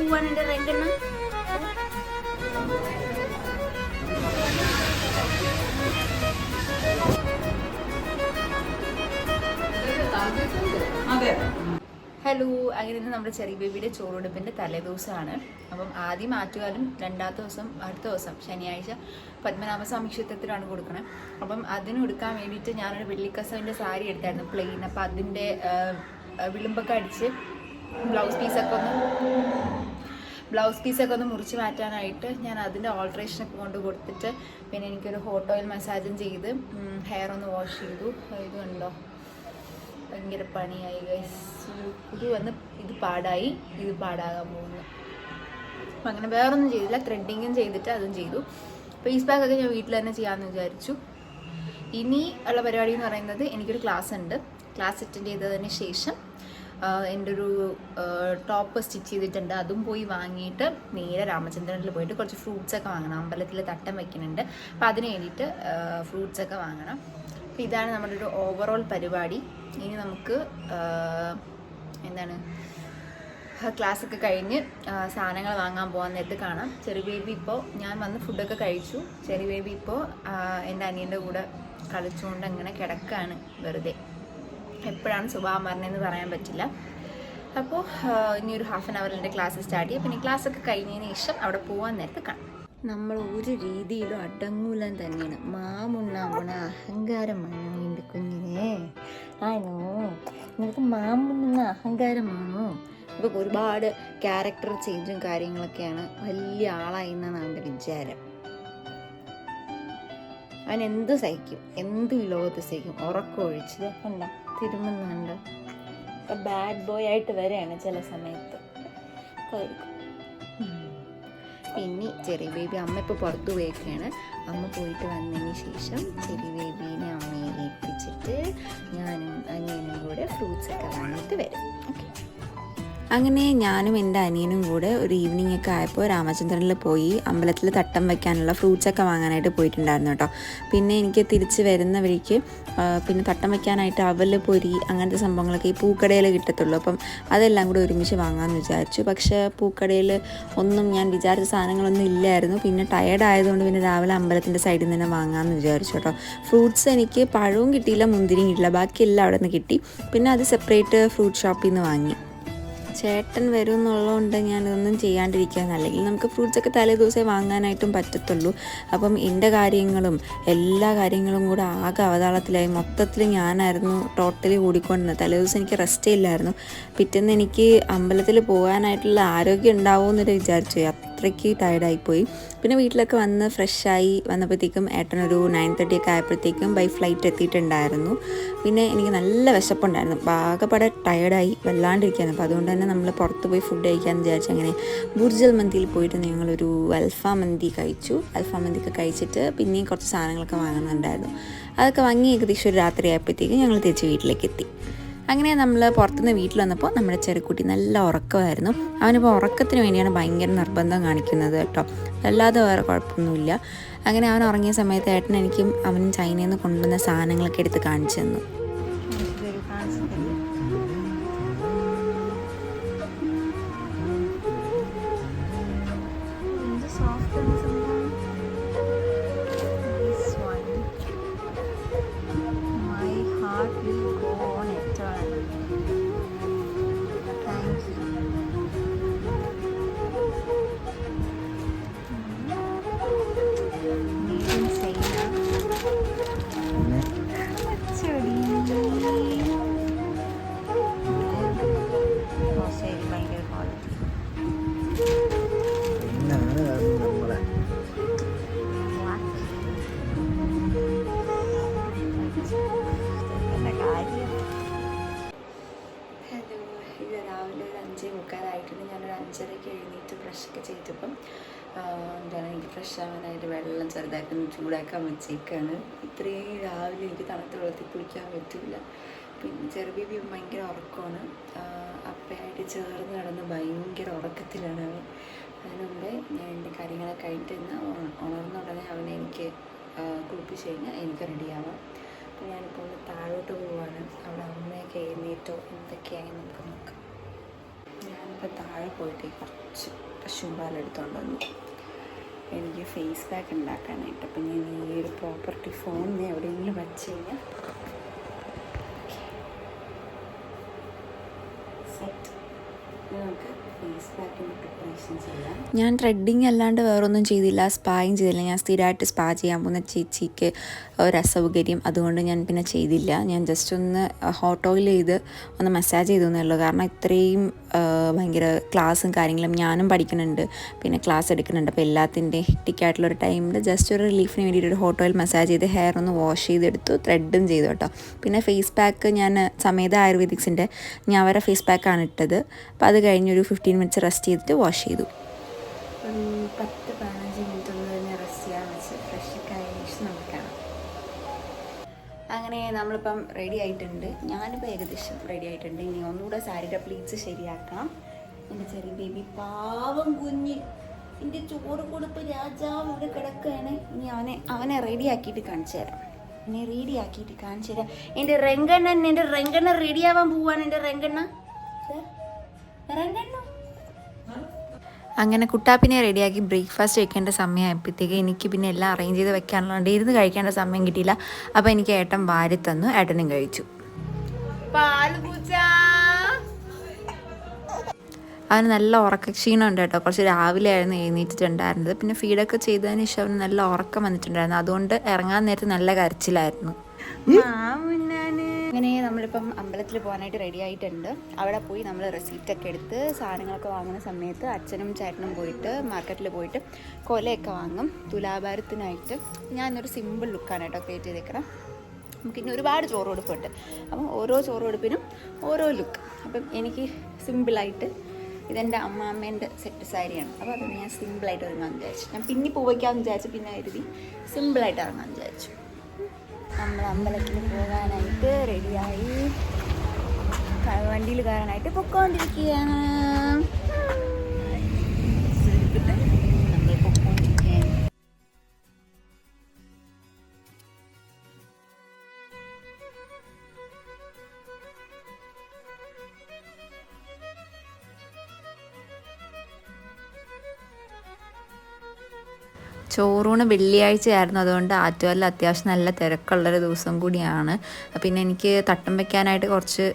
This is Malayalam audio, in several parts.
പോവാണ് എൻ്റെ റെങ്കണ്ണ. ഹലോ, അങ്ങനെ നമ്മുടെ ചെറിയ ബേബിയുടെ ചോറുടുപ്പിൻ്റെ തലേദിവസമാണ്. അപ്പം ആദ്യം ആറ്റുകാലും രണ്ടാമത്തെ ദിവസം അടുത്ത ദിവസം ശനിയാഴ്ച പത്മനാഭസ്വാമി ക്ഷേത്രത്തിലാണ് കൊടുക്കണത്. അപ്പം അതിന് കൊടുക്കാൻ വേണ്ടിയിട്ട് ഞാനൊരു വെള്ളിക്കസവിൻ്റെ സാരി എടുത്തായിരുന്നു, പ്ലെയിൻ. അപ്പം അതിൻ്റെ വിളുമ്പൊക്കെ അടിച്ച് ബ്ലൗസ് പീസൊക്കെ ഒന്ന് മുറിച്ച് മാറ്റാനായിട്ട് ഞാൻ അതിൻ്റെ ഓൾട്രേഷനൊക്കെ കൊണ്ട് കൊടുത്തിട്ട് പിന്നെ എനിക്കൊരു ഹോട്ട് ഓയിൽ മസാജും ചെയ്ത് ഹെയർ ഒന്ന് വാഷ് ചെയ്തു. ഇത് കണ്ടോ, ഭയങ്കര പണിയായി ഗൈസ്. ഇത് പാടായി, ഇത് പാടാകാൻ പോകുന്നു. അപ്പം അങ്ങനെ വേറൊന്നും ചെയ്തില്ല, ത്രെഡിങ്ങും ചെയ്തിട്ട് അതും ചെയ്തു. ഫേസ് പാക്കൊക്കെ ഞാൻ വീട്ടിൽ തന്നെ ചെയ്യാമെന്ന് വിചാരിച്ചു. ഇനി ഉള്ള പരിപാടി എന്ന് പറയുന്നത് എനിക്കൊരു ക്ലാസ് ഉണ്ട്. ക്ലാസ് അറ്റൻഡ് ചെയ്തതിന് ശേഷം എൻ്റെ ഒരു ടോപ്പ് സ്റ്റിച്ച് ചെയ്തിട്ടുണ്ട്, അതും പോയി വാങ്ങിയിട്ട് നേരെ രാമചന്ദ്രനിൽ പോയിട്ട് കുറച്ച് ഫ്രൂട്ട്സൊക്കെ വാങ്ങണം. അമ്പലത്തിൽ തട്ടം വയ്ക്കുന്നുണ്ട്, അപ്പോൾ അതിന് വേണ്ടിയിട്ട് ഫ്രൂട്ട്സൊക്കെ വാങ്ങണം. അപ്പോൾ ഇതാണ് നമ്മുടെ ഒരു ഓവറോൾ പരിപാടി. ഇനി നമുക്ക് ക്ലാസ്സൊക്കെ കഴിഞ്ഞ് സാധനങ്ങൾ വാങ്ങാൻ പോകാൻ നേരത്ത് കാണാം. ചെറിയ ബേബി ഇപ്പോൾ ഞാൻ വന്ന് ഫുഡൊക്കെ കഴിച്ചു. ചെറിയ ബേബി ഇപ്പോൾ എൻ്റെ അനിയൻ്റെ കൂടെ കളിച്ചുകൊണ്ട് അങ്ങനെ കിടക്കുകയാണ് വെറുതെ. എപ്പോഴാണ് സ്വഭാവം പറഞ്ഞതെന്ന് പറയാൻ പറ്റില്ല. അപ്പോൾ ഇനി ഒരു ഹാഫ് ആൻ അവറിൽ എൻ്റെ ക്ലാസ് സ്റ്റാർട്ട് ചെയ്യും. പിന്നെ ക്ലാസ്സൊക്കെ കഴിഞ്ഞതിന് ശേഷം അവിടെ പോകാൻ നേരത്ത് കാണാം. നമ്മൾ ഒരു രീതിയിലും അടങ്ങൂലാൻ തന്നെയാണ്. മാമുണ്ണാമുണ അഹങ്കാരമാണോ എൻ്റെ കുഞ്ഞിനെ? ആണോ? നിങ്ങൾക്ക് മാമുണ്ണ അഹങ്കാരമാണോ? ഇപ്പോൾ ഒരുപാട് ക്യാരക്ടർ ചേഞ്ചും കാര്യങ്ങളൊക്കെയാണ്. വലിയ ആളായി എന്നാണ് അവൻ്റെ വിചാരം. അവൻ എന്ത് സഹിക്കും, എന്ത് ലോകത്ത് സഹിക്കും. ഉറക്കമൊഴിച്ചത് കണ്ടോ, തിരുമുന്നുണ്ട്. ബാഡ് ബോയ് ആയിട്ട് വരെയാണ് ചില സമയത്ത്. പിന്നെ ചെറിയ ബേബി അമ്മ ഇപ്പോൾ പുറത്തു പോയൊക്കെയാണ്. അമ്മ പോയിട്ട് വന്നതിന് ശേഷം ചെറിയ ബേബീനെ അമ്മയെ ഏൽപ്പിച്ചിട്ട് ഞാനും അനിയനും കൂടെ ഫ്രൂട്ട്സൊക്കെ വാങ്ങിയിട്ട് വരും. ഓക്കെ, അങ്ങനെ ഞാനും എൻ്റെ അനിയനും കൂടെ ഒരു ഈവനിങ് ഒക്കെ ആയപ്പോൾ രാമചന്ദ്രനിൽ പോയി അമ്പലത്തിൽ തട്ടം വയ്ക്കാനുള്ള ഫ്രൂട്ട്സൊക്കെ വാങ്ങാനായിട്ട് പോയിട്ടുണ്ടായിരുന്നു കേട്ടോ. പിന്നെ എനിക്ക് തിരിച്ച് വരുന്ന വഴിക്ക് പിന്നെ തട്ടം വയ്ക്കാനായിട്ട് അവല്, പൊരി, അങ്ങനത്തെ സംഭവങ്ങളൊക്കെ ഈ പൂക്കടയിൽ കിട്ടത്തുള്ളൂ. അപ്പം അതെല്ലാം കൂടെ ഒരുമിച്ച് വാങ്ങാമെന്ന് വിചാരിച്ചു. പക്ഷേ പൂക്കടയിൽ ഒന്നും ഞാൻ വിചാരിച്ച സാധനങ്ങളൊന്നും ഇല്ലായിരുന്നു. പിന്നെ ടയേർഡ് ആയതുകൊണ്ട് പിന്നെ രാവിലെ അമ്പലത്തിൻ്റെ സൈഡിൽ നിന്ന് തന്നെ വാങ്ങാമെന്ന് വിചാരിച്ചു കേട്ടോ. ഫ്രൂട്ട്സ് എനിക്ക് പഴവും കിട്ടിയില്ല, മുന്തിരിയും കിട്ടില്ല, ബാക്കിയെല്ലാം അവിടെ നിന്ന് കിട്ടി. പിന്നെ അത് സെപ്പറേറ്റ് ഫ്രൂട്ട് ഷോപ്പിൽ നിന്ന് വാങ്ങി. ചേട്ടൻ വരും എന്നുള്ളതുകൊണ്ട് ഞാനിതൊന്നും ചെയ്യാണ്ടിരിക്കുകയാണ്. അല്ലെങ്കിൽ നമുക്ക് ഫ്രൂട്ട്സൊക്കെ തലേ ദിവസമേ വാങ്ങാനായിട്ടും പറ്റത്തുള്ളൂ. അപ്പം എൻ്റെ കാര്യങ്ങളും എല്ലാ കാര്യങ്ങളും കൂടെ ആകെ അവതാളത്തിലായി. മൊത്തത്തിൽ ഞാനായിരുന്നു ടോട്ടലി കൂടിക്കൊണ്ടിരുന്നത്. തലേ ദിവസം എനിക്ക് റെസ്റ്റേ ഇല്ലായിരുന്നു. പിറ്റേന്ന് എനിക്ക് അമ്പലത്തിൽ പോകാനായിട്ടുള്ള ആരോഗ്യം ഉണ്ടാവുമെന്നൊരു വിചാരിച്ചു. അത്രയ്ക്ക് ടയർഡായിപ്പോയി. പിന്നെ വീട്ടിലൊക്കെ വന്ന് ഫ്രഷായി വന്നപ്പോഴത്തേക്കും ഏട്ടനൊരു 9:30 ഒക്കെ ആയപ്പോഴത്തേക്കും ബൈ ഫ്ലൈറ്റ് എത്തിയിട്ടുണ്ടായിരുന്നു. പിന്നെ എനിക്ക് നല്ല വിശപ്പുണ്ടായിരുന്നു. ആകെപ്പാടെ ടയർഡായി വല്ലാണ്ടിരിക്കുകയാണ്. അപ്പോൾ അതുകൊണ്ട് തന്നെ നമ്മൾ പുറത്ത് പോയി ഫുഡ് കഴിക്കാമെന്ന് വിചാരിച്ചു. അങ്ങനെ ബുർജൽ മന്തിയിൽ പോയിട്ട് ഞങ്ങളൊരു അൽഫാം മന്തി കഴിച്ചു. അൽഫാം മന്തിയൊക്കെ കഴിച്ചിട്ട് പിന്നെയും കുറച്ച് സാധനങ്ങളൊക്കെ വാങ്ങുന്നുണ്ടായിരുന്നു. അതൊക്കെ വാങ്ങി ഏകദേശം ഒരു രാത്രി ആയപ്പോഴത്തേക്കും ഞങ്ങൾ തിരിച്ച് വീട്ടിലേക്ക് എത്തി. അങ്ങനെ നമ്മൾ പുറത്തുനിന്ന് വീട്ടിൽ വന്നപ്പോൾ നമ്മുടെ ചെറുക്കുട്ടി നല്ല ഉറക്കമായിരുന്നു. അവനിപ്പോൾ ഉറക്കത്തിന് വേണ്ടിയാണ് ഭയങ്കര നിർബന്ധം കാണിക്കുന്നത് കേട്ടോ, അല്ലാതെ വേറെ കുഴപ്പമൊന്നുമില്ല. അങ്ങനെ അവൻ ഉറങ്ങിയ സമയത്ത് ഏട്ടൻ എനിക്കും അവനും ചൈനയിൽ നിന്ന് കൊണ്ടുവന്ന സാധനങ്ങളൊക്കെ എടുത്ത് കാണിച്ചു തന്നു. ഞാനൊരു 5:30 എഴുന്നേറ്റ് ബ്രഷൊക്കെ ചെയ്തപ്പം എനിക്ക് ഫ്രഷ് ആവാനായിട്ട് വെള്ളം ചെറുതായിട്ടൊന്ന് ചൂടാക്കാൻ വെച്ചേക്കാണ്. ഇത്രയും രാവിലെ എനിക്ക് തണുത്ത വെള്ളത്തിൽ കുളിക്കാൻ പറ്റില്ല. പിന്നെ ചെറിയ ബേബി ഭയങ്കര ഉറക്കമാണ്. അപ്പയായിട്ട് ചേർന്ന് കിടന്ന് ഭയങ്കര ഉറക്കത്തിലാണ് അവൻ. അതിനുമുമ്പേ ഞാൻ എൻ്റെ കാര്യങ്ങളൊക്കെ കഴിഞ്ഞിട്ട് ഉണർന്ന ഉടനെ അവനെ എനിക്ക് കുളിപ്പിച്ച് കഴിഞ്ഞാൽ എനിക്ക് റെഡിയാവാം. അപ്പോൾ ഞാനിപ്പോൾ ഒന്ന് താഴോട്ട് പോവുകയാണ്. അവിടെ അമ്മയൊക്കെ എഴുന്നേറ്റോ എന്തൊക്കെയായി നമുക്ക് നോക്കാം. ഞാൻ അപ്പോൾ താഴെ പോയിട്ട് കുറച്ച് പശുവും പാലെടുത്തുകൊണ്ട് വന്നു എനിക്ക് ഫേസ് പാക്ക് ഉണ്ടാക്കാനായിട്ട്. അപ്പം ഞാൻ ഈ ഒരു പ്രോപ്പർട്ടി ഫോണിന് എവിടെയെങ്കിലും വച്ച് കഴിഞ്ഞാൽ സെറ്റ് നമുക്ക് ഫേസ് പാക്കിൻ്റെ പ്രിപ്പറേഷൻ ചെയ്യാം. ഞാൻ ത്രെഡിങ് അല്ലാണ്ട് വേറൊന്നും ചെയ്തില്ല, സ്പായും ചെയ്തില്ല. ഞാൻ സ്ഥിരമായിട്ട് സ്പാ ചെയ്യാൻ പോകുന്ന ചേച്ചിക്ക് ഒരു അസൗകര്യം, അതുകൊണ്ട് ഞാൻ പിന്നെ ചെയ്തില്ല. ഞാൻ ജസ്റ്റ് ഒന്ന് ഹോട്ട് ഓയിൽ ചെയ്ത് ഒന്ന് മസാജ് ചെയ്തു എന്നേ ഉള്ളൂ. കാരണം ഇത്രയും ഭയങ്കര ക്ലാസ്സും കാര്യങ്ങളും ഞാനും പഠിക്കുന്നുണ്ട്, പിന്നെ ക്ലാസ് എടുക്കുന്നുണ്ട്. അപ്പോൾ എല്ലാത്തിൻ്റെ ഹെക്റ്റിക്കായിട്ടുള്ളൊരു ടൈമിൽ ജസ്റ്റ് ഒരു റിലീഫിന് വേണ്ടിയിട്ട് ഒരു ഹോട്ട് ഓയിൽ മസാജ് ചെയ്ത് ഹെയർ ഒന്ന് വാഷ് ചെയ്തെടുത്തു, ത്രെഡും ചെയ്തു കേട്ടോ. പിന്നെ ഫേസ് പാക്ക് ഞാൻ സമേത ആയുർവേദിക്സിൻ്റെ ഞവര ഫേസ് പാക്കാണ് ഇട്ടത്. അപ്പോൾ അത് കഴിഞ്ഞൊരു 15 മിനിറ്റ്സ് റെസ്റ്റ് ചെയ്തിട്ട് വാഷ് ചെയ്തു. ഒരു 10-15 മിനിറ്റ് ഒന്ന് കഴിഞ്ഞ് റെസ്റ്റ് ചെയ്യാൻ വെച്ച് ഫ്രഷൊക്കെ ആയ ശേഷം നമുക്ക് കാണാം. അങ്ങനെ നമ്മളിപ്പം റെഡി ആയിട്ടുണ്ട്. ഞാനിപ്പോൾ ഏകദേശം റെഡി ആയിട്ടുണ്ട്. ഇനി ഒന്നുകൂടെ സാരിയുടെ പ്ലീറ്റ്സ് ശരിയാക്കണം. എൻ്റെ ചെറിയ ബേബി പാവം കുഞ്ഞ്, എൻ്റെ ചോറ് കൊടുപ്പ് രാജാവ് ഇവിടെ കിടക്കുകയാണ്. ഇനി അവനെ റെഡിയാക്കിയിട്ട് കാണിച്ചു തരാം. എന്നെ റെഡിയാക്കിയിട്ട് കാണിച്ചു തരാം. എൻ്റെ റെങ്കണ്ണ റെഡിയാവാൻ പോവാണ്. എൻ്റെ റെങ്കണ്ണ അങ്ങനെ കുട്ടാപ്പിനെ റെഡിയാക്കി ബ്രേക്ക്ഫാസ്റ്റ് കഴിക്കേണ്ട സമയമായപ്പോഴത്തേക്ക് എനിക്ക് പിന്നെ എല്ലാം അറേഞ്ച് ചെയ്ത് വെക്കാനുള്ളതുകൊണ്ട് ഇരുന്ന് കഴിക്കേണ്ട സമയം കിട്ടിയില്ല. അപ്പോൾ എനിക്ക് ഏട്ടൻ വാരി തന്നു, ഏട്ടനും കഴിച്ചു. അവന് നല്ല ഉറക്കക്ഷീണമുണ്ട് കേട്ടോ. കുറച്ച് രാവിലെ ആയിരുന്നു എഴുന്നേറ്റിട്ടുണ്ടായിരുന്നത്. പിന്നെ ഫീഡൊക്കെ ചെയ്തതിന് ശേഷം അവന് നല്ല ഉറക്കം വന്നിട്ടുണ്ടായിരുന്നു. അതുകൊണ്ട് ഇറങ്ങാൻ നേരത്ത് നല്ല കരച്ചിലായിരുന്നു. അങ്ങനെ നമ്മളിപ്പം അമ്പലത്തിൽ പോകാനായിട്ട് റെഡി ആയിട്ടുണ്ട്. അവിടെ പോയി നമ്മൾ റെസീപ്റ്റൊക്കെ എടുത്ത് സാധനങ്ങളൊക്കെ വാങ്ങുന്ന സമയത്ത് അച്ഛനും ചേട്ടനും പോയിട്ട് മാർക്കറ്റിൽ പോയിട്ട് കൊലയൊക്കെ വാങ്ങും. തുലാഭാരത്തിനായിട്ട് ഞാനൊരു സിമ്പിൾ ലുക്കാണ് കേട്ടോ ക്രിയേറ്റ് ചെയ്തേക്കണം. നമുക്കിനി ഒരുപാട് ചോറ് കൊടുപ്പുണ്ട്. അപ്പം ഓരോ ചോറ് കൊടുപ്പിനും ഓരോ ലുക്ക്. അപ്പം എനിക്ക് സിമ്പിളായിട്ട് ഇതെൻ്റെ അമ്മാമ്മേൻ്റെ സെറ്റ് സാരിയാണ്. അപ്പോൾ അത് ഞാൻ സിമ്പിളായിട്ട് ഒരുങ്ങാമെന്ന് വിചാരിച്ചു. ഞാൻ പിന്നെ പോവയ്ക്കാമെന്ന് വിചാരിച്ചു, പിന്നെ കരുതി സിമ്പിളായിട്ട് ഇറങ്ങാമെന്ന് വിചാരിച്ചു. നമ്മൾ അമ്പലത്തിൽ പോകാനായിട്ട് റെഡിയായി വണ്ടിയിൽ കയറാനായിട്ട് പൊക്കോണ്ടിരിക്കുകയാണ്. നമ്മൾ പൊക്കോണ്ടിരിക്കുകയാണ്. ചോറൂണ് വെള്ളിയാഴ്ചയായിരുന്നു, അതുകൊണ്ട് ആറ്റുകാലിൽ അത്യാവശ്യം നല്ല തിരക്കുള്ളൊരു ദിവസം കൂടിയാണ്. പിന്നെ എനിക്ക് തട്ടം വെക്കാനായിട്ട് കുറച്ച്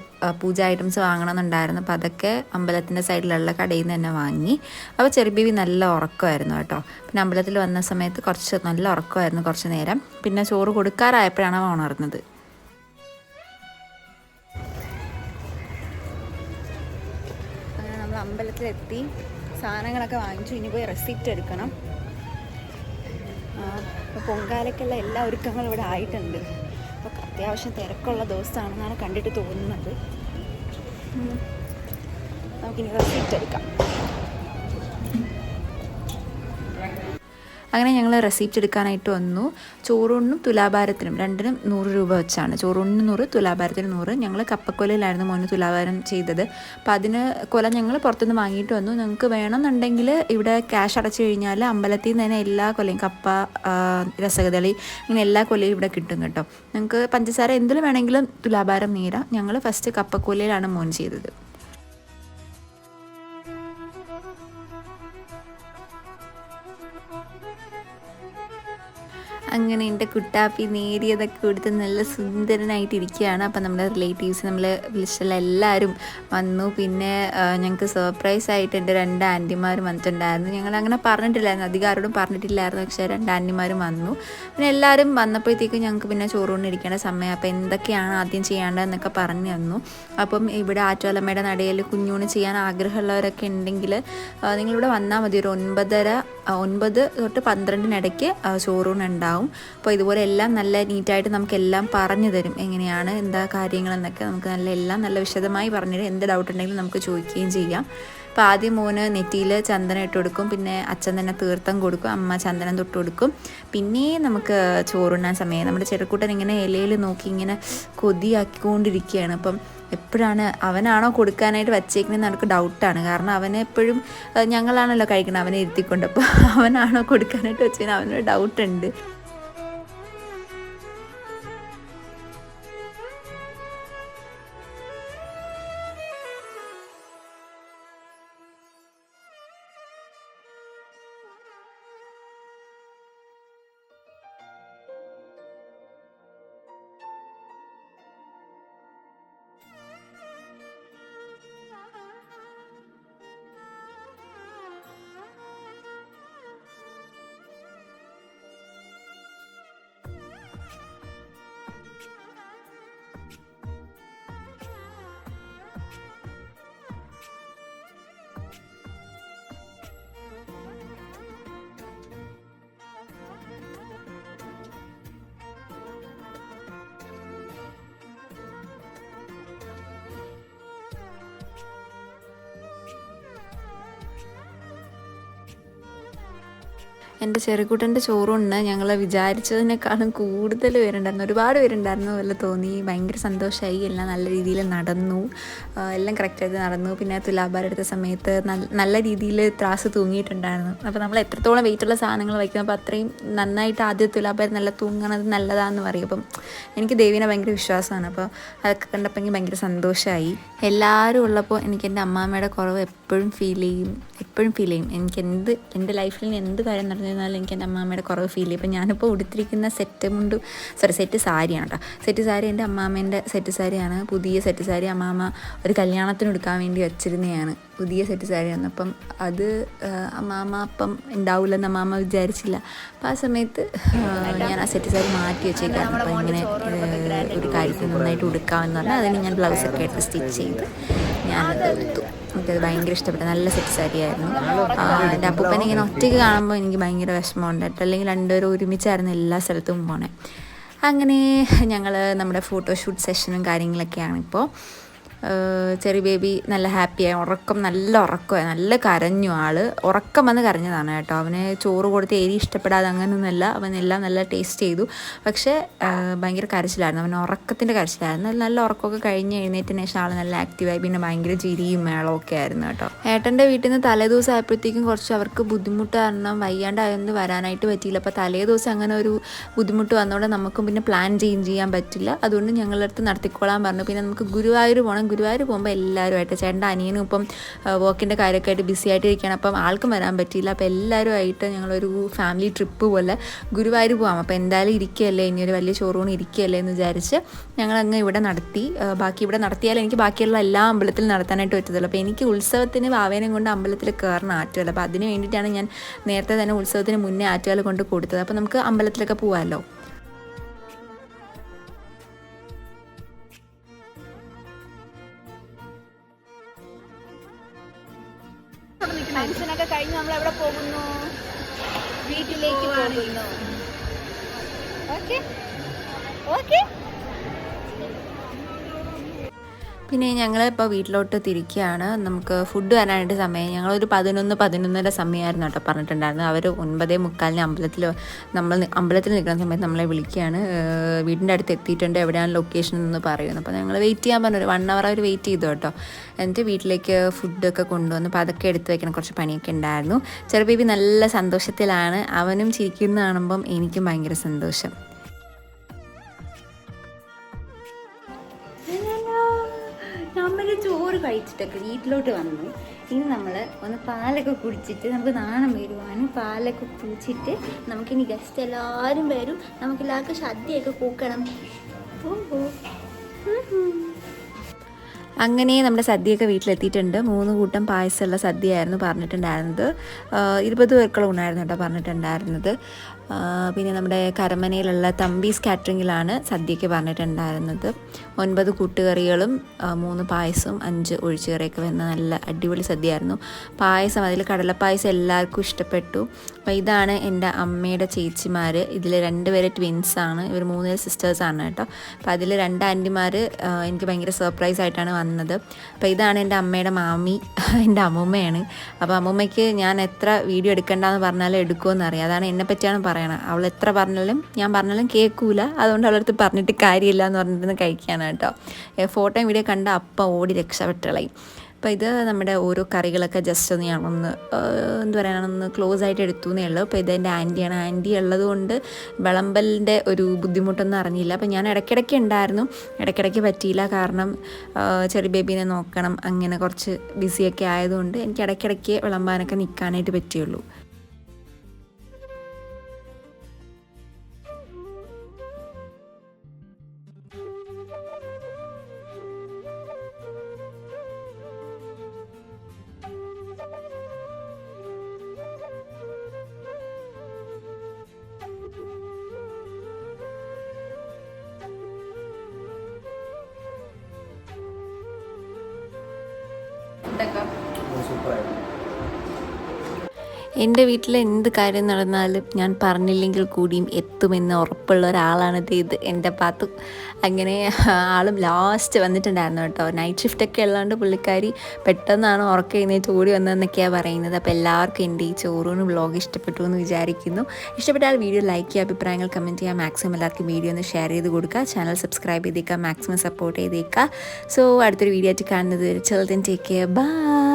പൂജ ഐറ്റംസ് വാങ്ങണമെന്നുണ്ടായിരുന്നു. അപ്പോൾ അതൊക്കെ അമ്പലത്തിൻ്റെ സൈഡിലുള്ള കടയിൽ നിന്ന് തന്നെ വാങ്ങി. അപ്പോൾ ചെറിയ ബേബി നല്ല ഉറക്കമായിരുന്നു കേട്ടോ. പിന്നെ അമ്പലത്തിൽ വന്ന സമയത്ത് കുറച്ച് നല്ല ഉറക്കമായിരുന്നു കുറച്ച് നേരം. പിന്നെ ചോറ് കൊടുക്കാറായപ്പോഴാണ് അവൻ ഉണർന്നത്. അങ്ങനെ നമ്മൾ അമ്പലത്തിലെത്തി സാധനങ്ങളൊക്കെ വാങ്ങിച്ചു. ഇനി പോയി റെസിപ്റ്റ് എടുക്കണം. അപ്പോൾ പൊങ്കാലയ്ക്കുള്ള എല്ലാ ഒരുക്കങ്ങളും ഇവിടെ ആയിട്ടുണ്ട്. അപ്പോൾ അത്യാവശ്യം തിരക്കുള്ള ദിവസമാണെന്നാണ് കണ്ടിട്ട് തോന്നുന്നത്. നമുക്കിനി റെസിപ്റ്റ് എടുക്കാം. അങ്ങനെ ഞങ്ങൾ റെസിപ്റ്റ് എടുക്കാനായിട്ട് വന്നു. ചോറൂണിനും തുലാഭാരത്തിനും രണ്ടിനും 100 രൂപ വെച്ചാണ്. ചോറൂണിന് 100, തുലാഭാരത്തിന് 100. ഞങ്ങൾ കപ്പക്കൊലയിലായിരുന്നു മോന് തുലാഭാരം ചെയ്തത്. അപ്പോൾ അതിന് കൊല ഞങ്ങൾ പുറത്തുനിന്ന് വാങ്ങിയിട്ട് വന്നു. ഞങ്ങൾക്ക് വേണമെന്നുണ്ടെങ്കിൽ ഇവിടെ ക്യാഷ് അടച്ചു കഴിഞ്ഞാൽ അമ്പലത്തിൽ നിന്ന് തന്നെ എല്ലാ കൊലയും കപ്പ, രസകദളി, ഇങ്ങനെ എല്ലാ കൊലയും ഇവിടെ കിട്ടും കേട്ടോ. ഞങ്ങൾക്ക് പഞ്ചസാര എന്തിലും വേണമെങ്കിലും തുലാഭാരം നേരാം. ഞങ്ങൾ ഫസ്റ്റ് കപ്പക്കൊലയിലാണ് മോൻ ചെയ്തത്. അങ്ങനെ എൻ്റെ കുട്ടാപ്പി നേരിയതൊക്കെ കൊടുത്ത് നല്ല സുന്ദരനായിട്ടിരിക്കുകയാണ്. അപ്പം നമ്മുടെ റിലേറ്റീവ്സ് നമ്മൾ വിളിച്ചുള്ള എല്ലാവരും വന്നു. പിന്നെ ഞങ്ങൾക്ക് സർപ്രൈസായിട്ട് എൻ്റെ 2 ആൻറ്റിമാരും വന്നിട്ടുണ്ടായിരുന്നു. ഞങ്ങൾ അങ്ങനെ പറഞ്ഞിട്ടില്ലായിരുന്നു, അധികം ആരോടും പറഞ്ഞിട്ടില്ലായിരുന്നു. പക്ഷേ 2 ആൻറ്റിമാരും വന്നു. പിന്നെ എല്ലാവരും വന്നപ്പോഴത്തേക്കും ഞങ്ങൾക്ക് പിന്നെ ചോറുകൊണ്ടിരിക്കേണ്ട സമയം. അപ്പോൾ എന്തൊക്കെയാണ് ആദ്യം ചെയ്യേണ്ടതെന്നൊക്കെ പറഞ്ഞു തന്നു. അപ്പം ഇവിടെ ആറ്റുകാലമ്മയുടെ നടയിൽ കുഞ്ഞൂണ് ചെയ്യാൻ ആഗ്രഹമുള്ളവരൊക്കെ ഉണ്ടെങ്കിൽ നിങ്ങളിവിടെ വന്നാൽ മതി. ഒരു 9 തൊട്ട് 12 ചോറൂണുണ്ടാവും. അപ്പോൾ ഇതുപോലെ എല്ലാം നല്ല നീറ്റായിട്ട് നമുക്കെല്ലാം പറഞ്ഞു തരും, എങ്ങനെയാണ് എന്താ കാര്യങ്ങളെന്നൊക്കെ നമുക്ക് എല്ലാം നല്ല വിശദമായി പറഞ്ഞുതരും. എന്ത് ഡൗട്ട് ഉണ്ടെങ്കിലും നമുക്ക് ചോദിക്കുകയും ചെയ്യാം. അപ്പോൾ ആദ്യം മോന് നെറ്റിയിൽ ചന്ദനം ഇട്ട് കൊടുക്കും. പിന്നെ അച്ഛൻ തന്നെ തീർത്ഥം കൊടുക്കും, അമ്മ ചന്ദനം തൊട്ട് കൊടുക്കും. പിന്നെ നമുക്ക് ചോറുണ്ണാൻ സമയം നമ്മുടെ ചെറുക്കൂട്ടൻ ഇങ്ങനെ ഇലയിൽ നോക്കി ഇങ്ങനെ കൊതിയാക്കിക്കൊണ്ടിരിക്കുകയാണ്. അപ്പം എപ്പോഴാണ് അവനാണോ കൊടുക്കാനായിട്ട് വച്ചേക്കുന്നതെന്ന് എനിക്ക് ഡൗട്ടാണ്. കാരണം അവന് എപ്പോഴും ഞങ്ങളാണല്ലോ കഴിക്കുന്നത് അവനെ ഇരുത്തിക്കൊണ്ട്. അപ്പോൾ അവനാണോ കൊടുക്കാനായിട്ട് വെച്ചതിന് അവനൊരു ഡൗട്ടുണ്ട്. എൻ്റെ ചെറുകുട്ടൻ്റെ ചോറുണ്ട് ഞങ്ങൾ വിചാരിച്ചതിനേക്കാളും കൂടുതൽ പേരുണ്ടായിരുന്നു, ഒരുപാട് പേരുണ്ടായിരുന്നു പോലെ തോന്നി. ഭയങ്കര സന്തോഷമായി. എല്ലാം നല്ല രീതിയിൽ നടന്നു, എല്ലാം കറക്റ്റായിട്ട് നടന്നു. പിന്നെ തുലാഭാരം എടുത്ത സമയത്ത് നല്ല രീതിയിൽ ത്രാസ് തൂങ്ങിയിട്ടുണ്ടായിരുന്നു. അപ്പോൾ നമ്മൾ എത്രത്തോളം വെയിറ്റുള്ള സാധനങ്ങൾ വയ്ക്കും, അപ്പോൾ അത്രയും നന്നായിട്ട് ആദ്യം തുലാഭാരം നല്ല തൂങ്ങണത് നല്ലതാണെന്ന് പറയും. അപ്പം എനിക്ക് ദേവീനെ ഭയങ്കര വിശ്വാസമാണ്. അപ്പോൾ അതൊക്കെ കണ്ടപ്പോൾ എനിക്ക് ഭയങ്കര സന്തോഷമായി. എല്ലാവരും ഉള്ളപ്പോൾ എനിക്ക് എൻ്റെ അമ്മാമ്മയുടെ കുറവ് എപ്പോഴും ഫീൽ ചെയ്യും. എനിക്ക് എൻ്റെ ലൈഫിൽ എന്ത് കാര്യം നടന്നിരുന്നാലും എനിക്ക് എൻ്റെ അമ്മാമ്മയുടെ കുറവ് ഫീൽ ചെയ്യും. ഇപ്പം ഞാനിപ്പോൾ ഉടുത്തിരിക്കുന്ന സെറ്റ് സാരിയാണ് കേട്ടോ. സെറ്റ് സാരി എൻ്റെ അമ്മാമ്മേൻ്റെ സെറ്റ് സാരിയാണ്. പുതിയ സെറ്റ് സാരി അമ്മാമ്മ ഒരു കല്യാണത്തിന് എടുക്കാൻ വേണ്ടി വെച്ചിരുന്നതാണ്. പുതിയ സെറ്റ് സാരിയാണ്. അപ്പം അത് അമ്മാമ്മ അപ്പം ഉണ്ടാവില്ലെന്ന് അമ്മാമ്മ വിചാരിച്ചില്ല. അപ്പം ആ സമയത്ത് ഞാൻ ആ സെറ്റ് സാരി മാറ്റി വെച്ചേക്കായിരുന്നു. അപ്പം ഇങ്ങനെ ഒരു കാര്യത്തിൽ നന്നായിട്ട് ഉടുക്കാമെന്ന് പറഞ്ഞാൽ അതിന് ഞാൻ ബ്ലൗസൊക്കെ എടുത്ത് സ്റ്റിച്ച് ചെയ്ത് ഞാനത് എടുത്തു. എനിക്കത് ഭയങ്കര ഇഷ്ടപ്പെട്ടു. നല്ല സെറ്റ് സാരിയായിരുന്നു. എൻ്റെ അപ്പൂപ്പനെ ഇങ്ങനെ ഒറ്റയ്ക്ക് കാണുമ്പോൾ എനിക്ക് ഭയങ്കര വിഷമമുണ്ട് കേട്ടോ. അല്ലെങ്കിൽ രണ്ടുപേരും ഒരുമിച്ചായിരുന്നു എല്ലാ സ്ഥലത്തും പോണേ. അങ്ങനെ ഞങ്ങൾ നമ്മുടെ ഫോട്ടോഷൂട്ട് സെഷനും കാര്യങ്ങളൊക്കെയാണ് ഇപ്പോൾ. ചെറിയ ബേബി നല്ല ഹാപ്പിയായി. നല്ല ഉറക്കമായി, നല്ല കരഞ്ഞു. ഉറക്കം വന്ന് കരഞ്ഞതാണ് കേട്ടോ. അവന് ചോറ് കൊടുത്ത് എരി ഇഷ്ടപ്പെടാതെ അങ്ങനെയൊന്നുമല്ല, അവനെല്ലാം നല്ല ടേസ്റ്റ് ചെയ്തു. പക്ഷേ ഭയങ്കര കരച്ചിലായിരുന്നു, അവൻ ഉറക്കത്തിൻ്റെ കരച്ചിലായിരുന്നു. നല്ല ഉറക്കമൊക്കെ കഴിഞ്ഞ് എഴുന്നേറ്റതിന് ശേഷം നല്ല ആക്റ്റീവായി. പിന്നെ ഭയങ്കര ചിരിയും മേളമൊക്കെ ആയിരുന്നു കേട്ടോ. ഏട്ടൻ്റെ വീട്ടിൽ നിന്ന് തലേദിവസം ആയപ്പോഴത്തേക്കും കുറച്ച് അവർക്ക് ബുദ്ധിമുട്ട് കാരണം വയ്യാണ്ടായൊന്നും വരാനായിട്ട് പറ്റിയില്ല. അപ്പോൾ തലേദിവസം അങ്ങനെ ഒരു ബുദ്ധിമുട്ട് വന്നതുകൊണ്ട് നമുക്കും പിന്നെ പ്ലാൻ ചെയ്യാൻ പറ്റില്ല. അതുകൊണ്ട് ഞങ്ങളുടെ അടുത്ത് നടത്തിക്കോളാൻ പറഞ്ഞു. പിന്നെ നമുക്ക് ഗുരുവായൂർ പോകണം. ഗുരുവായൂർ പോകുമ്പോൾ എല്ലാവരുമായിട്ട് ചേട്ടൻ്റെ അനിയനും ഇപ്പം വർക്കിൻ്റെ കാര്യമൊക്കെ ആയിട്ട് ബിസി ആയിട്ടിരിക്കുകയാണ്. അപ്പം ആൾക്കും വരാൻ പറ്റിയില്ല. അപ്പോൾ എല്ലാവരുമായിട്ട് ഞങ്ങളൊരു ഫാമിലി ട്രിപ്പ് പോലെ ഗുരുവായൂർ പോകാം. അപ്പോൾ എന്തായാലും ഇരിക്കുകയല്ലേ, ഇനിയൊരു വലിയ ഷോറൂൺ ഇരിക്കുകയല്ലേ എന്ന് വിചാരിച്ച് ഞങ്ങളങ്ങ് ഇവിടെ നടത്തി. ഇവിടെ നടത്തിയാൽ എനിക്ക് ബാക്കിയുള്ള എല്ലാ അമ്പലത്തിൽ നടത്താനായിട്ട് പറ്റത്തുള്ളൂ. അപ്പോൾ എനിക്ക് ഉത്സവത്തിന് വാവേനം കൊണ്ട് അമ്പലത്തിൽ കയറണം ആറ്റുകാൽ. അപ്പോൾ അതിന് വേണ്ടിയിട്ടാണ് ഞാൻ നേരത്തെ തന്നെ ഉത്സവത്തിന് മുന്നേ ആറ്റുകാൽ കൊണ്ട് കൊടുത്തത്. അപ്പോൾ നമുക്ക് അമ്പലത്തിലൊക്കെ പോകാമല്ലോ. ഫംഗ്ഷനൊക്കെ കഴിഞ്ഞ് നമ്മൾ എവിടെ പോകുന്നു? വീട്ടിലേക്ക് പോകുന്നു. Okay okay. പിന്നെ ഞങ്ങൾ ഇപ്പോൾ വീട്ടിലോട്ട് തിരിക്കുകയാണ്. നമുക്ക് ഫുഡ് വരാനായിട്ട് സമയം ഞങ്ങളൊരു 11-11:30 സമയമായിരുന്നു കേട്ടോ പറഞ്ഞിട്ടുണ്ടായിരുന്നു. അവർ 9:45 അമ്പലത്തിൽ നിൽക്കുന്ന സമയത്ത് നമ്മളെ വിളിക്കുകയാണ്. വീടിൻ്റെ അടുത്ത് എത്തിയിട്ടുണ്ട്, എവിടെയാണ് ലൊക്കേഷൻ എന്ന് പറയുന്നത്. അപ്പോൾ ഞങ്ങൾ വെയിറ്റ് ചെയ്യാൻ പറഞ്ഞു. ഒരു 1 hour അവർ വെയിറ്റ് ചെയ്തു കേട്ടോ. എന്നിട്ട് വീട്ടിലേക്ക് ഫുഡൊക്കെ കൊണ്ടുവന്നു. അപ്പോൾ അതൊക്കെ എടുത്ത് വയ്ക്കണം, കുറച്ച് പണിയൊക്കെ ഉണ്ടായിരുന്നു. ചെറിയ ബേബി നല്ല സന്തോഷത്തിലാണ്. അവനും ചിരിക്കുന്ന കാണുമ്പം എനിക്കും ഭയങ്കര സന്തോഷം. നമ്മൾ ചോറ് കഴിച്ചിട്ടൊക്കെ വീട്ടിലോട്ട് വന്നു. ഇനി നമ്മൾ ഒന്ന് പാലൊക്കെ കുടിച്ചിട്ട് നമുക്ക് നാണം വരുവാനും പാലൊക്കെ കുടിച്ചിട്ട് നമുക്കിനി ഗസ്റ്റ് എല്ലാവരും വരും. നമുക്കെല്ലാവർക്കും സദ്യയൊക്കെ കൂക്കണം. അങ്ങനെ നമ്മുടെ സദ്യയൊക്കെ വീട്ടിലെത്തിയിട്ടുണ്ട്. 3 കൂട്ടം പായസമുള്ള സദ്യയായിരുന്നു പറഞ്ഞിട്ടുണ്ടായിരുന്നത്. 20 പേർക്കുള്ള ഉണ്ടായിരുന്നു കേട്ടോ പറഞ്ഞിട്ടുണ്ടായിരുന്നത്. പിന്നെ നമ്മുടെ കരമനയിലുള്ള തമ്പീസ് കാറ്ററിങ്ങിലാണ് സദ്യയ്ക്ക് പറഞ്ഞിട്ടുണ്ടായിരുന്നത്. 9 കൂട്ടുകറികളും 3 പായസവും 5 ഒഴിച്ചുകറിയൊക്കെ വരുന്ന നല്ല അടിപൊളി സദ്യയായിരുന്നു. പായസം, അതിൽ കടലപ്പായസം എല്ലാവർക്കും ഇഷ്ടപ്പെട്ടു. അപ്പോൾ ഇതാണ് എൻ്റെ അമ്മയുടെ ചേച്ചിമാർ. ഇതിൽ 2 പേര് ട്വിൻസാണ്. ഇവർ 3 സിസ്റ്റേഴ്സാണ് കേട്ടോ. അപ്പോൾ അതിൽ 2 ആൻറ്റിമാർ എനിക്ക് ഭയങ്കര സർപ്രൈസ് ആയിട്ടാണ് വന്നത്. അപ്പോൾ ഇതാണ് എൻ്റെ അമ്മയുടെ മാമി, എൻ്റെ അമ്മൂമ്മയാണ്. അപ്പോൾ അമ്മൂമ്മയ്ക്ക് ഞാൻ എത്ര വീഡിയോ എടുക്കേണ്ടതെന്ന് പറഞ്ഞാലും എടുക്കുമെന്നറിയാം. അതാണ് എന്നെപ്പറ്റിയാണ് പറയുന്നത്. അവൾ എത്ര ഞാൻ പറഞ്ഞാലും കേൾക്കൂല. അതുകൊണ്ട് അവളടുത്ത് പറഞ്ഞിട്ട് കാര്യമില്ല എന്ന് പറഞ്ഞിരുന്ന് കഴിക്കുകയാണ് കേട്ടോ. ഫോട്ടോയും വീഡിയോ കണ്ട അപ്പം ഓടി രക്ഷപ്പെട്ടളായി. അപ്പോൾ ഇത് നമ്മുടെ ഓരോ കറികളൊക്കെ ജസ്റ്റ് ഒന്ന് ഞാനൊന്ന് എന്താ പറയുക ക്ലോസ് ആയിട്ട് എടുത്തു എന്നേ ഉള്ളൂ. അപ്പോൾ ഇതെൻ്റെ ആൻറ്റിയാണ്. ആൻറ്റി ഉള്ളത് കൊണ്ട് വിളമ്പലിൻ്റെ ഒരു ബുദ്ധിമുട്ടൊന്നും അറിഞ്ഞില്ല. അപ്പോൾ ഞാൻ ഇടയ്ക്കിടയ്ക്ക് ഉണ്ടായിരുന്നു, ഇടയ്ക്കിടയ്ക്ക് പറ്റിയില്ല. കാരണം ചെറിയ ബേബീനെ നോക്കണം, അങ്ങനെ കുറച്ച് ബിസിയൊക്കെ ആയതുകൊണ്ട് എനിക്ക് ഇടയ്ക്കിടയ്ക്ക് വിളമ്പാനൊക്കെ നിൽക്കാനായിട്ട് പറ്റിയുള്ളൂ. എൻ്റെ വീട്ടിൽ എന്ത് കാര്യം നടന്നാലും ഞാൻ പറഞ്ഞില്ലെങ്കിൽ കൂടിയും എത്തുമെന്ന് ഉറപ്പുള്ള ഒരാളാണിത് ഇത് എൻ്റെ പാത്തു. അങ്ങനെ ആളും ലാസ്റ്റ് വന്നിട്ടുണ്ടായിരുന്നു കേട്ടോ. നൈറ്റ് ഷിഫ്റ്റൊക്കെ ഉള്ളതുകൊണ്ട് പുള്ളിക്കാരി പെട്ടെന്നാണ് ഉറക്കം എഴുന്നേറ്റ് ഓടി വന്നതെന്നൊക്കെയാണ് പറയുന്നത്. അപ്പോൾ എല്ലാവർക്കും എൻ്റെ ഈ ചോറൂണ് വ്ളോഗ് ഇഷ്ടപ്പെട്ടു എന്ന് വിചാരിക്കുന്നു. ഇഷ്ടപ്പെട്ടാൽ വീഡിയോ ലൈക്ക് ചെയ്യുക, അഭിപ്രായങ്ങൾ കമൻറ്റ് ചെയ്യുക, മാക്സിമം എല്ലാവർക്കും വീഡിയോ ഒന്ന് ഷെയർ ചെയ്ത് കൊടുക്കുക, ചാനൽ സബ്സ്ക്രൈബ് ചെയ്തേക്കുക, മാക്സിമം സപ്പോർട്ട് ചെയ്തേക്കുക. സോ അടുത്തൊരു വീഡിയോ ആയിട്ട് കാണുന്നത് വരെ ചിൽഡ്രൻ ടേക്ക് കെയർ, ബൈ.